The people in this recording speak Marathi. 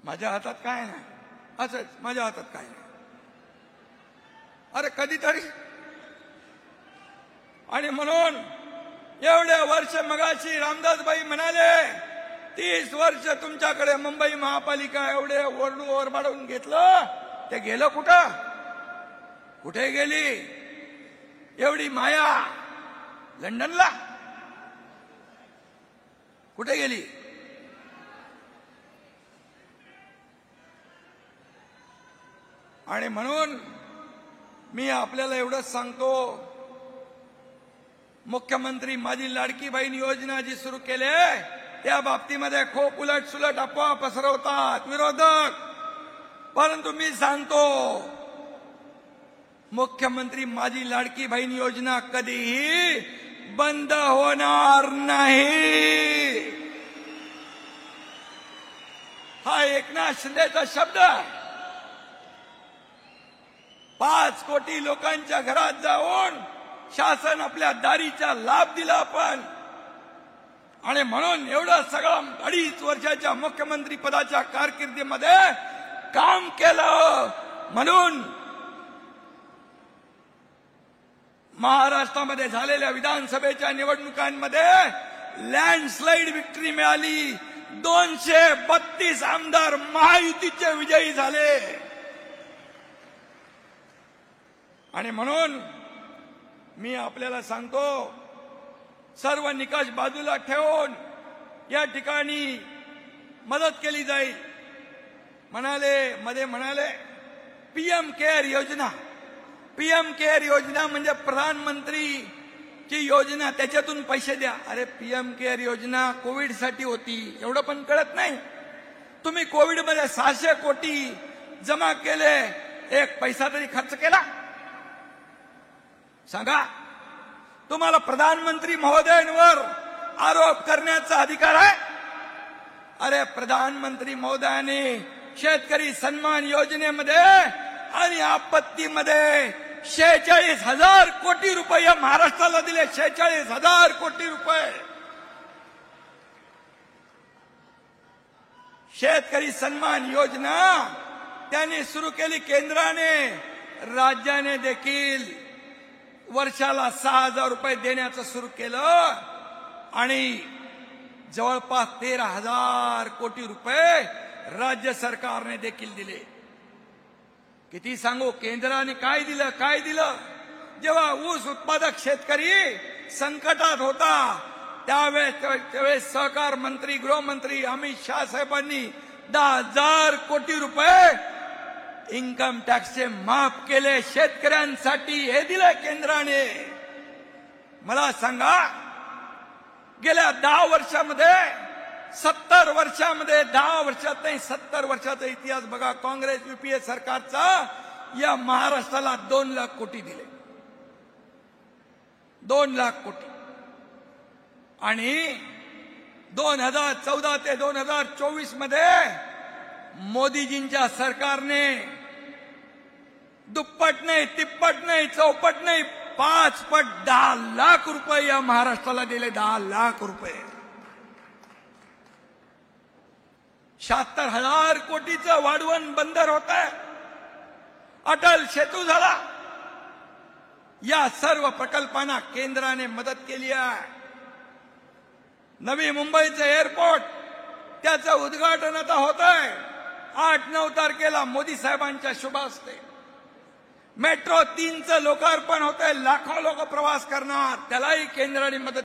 माझ्या हातात काय नाही, असंच माझ्या हातात काय नाही. अरे कधीतरी. आणि म्हणून एवढे वर्ष मगाशी रामदासबाई म्हणाले 30 वर्ष तुमच्याकडे मुंबई महापालिका एवढे ओरबाडून घेतलं, ते गेलं कुठं? कुठे गेली एवढी माया? लंडनला कुठे गेली? आणि म्हणून मी आपल्याला एवढंच सांगतो, मुख्यमंत्री माझी लाडकी बहीण योजना जी सुरू केली त्या बाबतीमध्ये खूप उलट सुलट अफवा पसरवतात विरोधक. परंतु मी सांगतो, मुख्यमंत्री माझी लाडकी बहीण योजना कधीही बंद होणार नाही. हा एकनाथ शिंदेचा शब्द. 5 कोटी लोकांच्या घरात जाऊन शासन आपल्या दारीचा लाभ दिला आपण. आणि म्हणून एवढं सगळं 2.5 वर्षाच्या मुख्यमंत्री पदाच्या कारकिर्दीमध्ये काम केलं. म्हणून महाराष्ट्रामध्ये झालेल्या विधानसभेच्या निवडणुकांमध्ये लँडस्लाइड विक्ट्री मिळाली. 232 आमदार महायुतीचे विजयी झाले. आणि म्हणून मी आपल्याला सांगतो, सर्व निकष बाजूला ठेवून या ठिकाणी मदत केली जाईल. म्हणाले पीएम केअर योजना. पीएम केअर योजना म्हणजे प्रधानमंत्रीची योजना, त्याच्यातून पैसे द्या. अरे पीएम केअर योजना कोविडसाठी होती, एवढं पण कळत नाही. तुम्ही कोविडमध्ये 600 कोटी जमा केले, एक पैसा तरी खर्च केला? सांगा. तुम्हाला प्रधानमंत्री महोदयांवर आरोप करण्याचा अधिकार आहे? अरे प्रधानमंत्री महोदयांनी शेतकरी सन्मान योजनेमध्ये आणि आपत्तीमध्ये 46,000 कोटी रुपये महाराष्ट्राला दिले. 46,000 कोटी रुपये. शेतकरी सन्मान योजना त्यांनी सुरू केली केंद्राने. राज्याने देखील वर्षाला 6,000 रुपये देण्याचं सुरू केलं. आणि जवळपास 13,000 कोटी रुपये राज्य सरकारने देखील दिले. किती सांगू, केंद्राने काय दिलं? जेव्हा ऊस उत्पादक शेतकरी संकटात होता त्यावेळेस सहकार मंत्री, गृहमंत्री अमित शाह साहेबांनी 10,000 कोटी रुपये इन्कम टॅक्सचे माफ केले शेतकऱ्यांसाठी. हे दिलं केंद्राने. मला सांगा, गेल्या 10 वर्षामध्ये 70 वर्षामध्ये 10 वर्षात नाही 70 वर्षाचा इतिहास बघा. काँग्रेस युपीए सरकारचा या महाराष्ट्राला 2 लाख कोटी दिले. 2 लाख कोटी. आणि 2014 ते 2024 मध्ये मोदीजींच्या सरकारने दुप्पट नाही, तिप्पट नाही, चौपट नाही, 5 पट 10 लाख रुपये या महाराष्ट्राला दिले. 10 लाख रुपये. 76,000 कोटीचं वाढवण बंदर होत आहे. अटल सेतू झाला. या सर्व प्रकल्पांना केंद्राने मदत केली आहे. नवी मुंबईचं एअरपोर्ट, त्याचं उद्घाटन आता होत आहे 8-9 तारखेला मोदी साहेबांच्या शुभ हस्ते. मेट्रो 3चं लोकार्पण होत आहे. लाखो लोक प्रवास करणार, त्यालाही केंद्राने मदत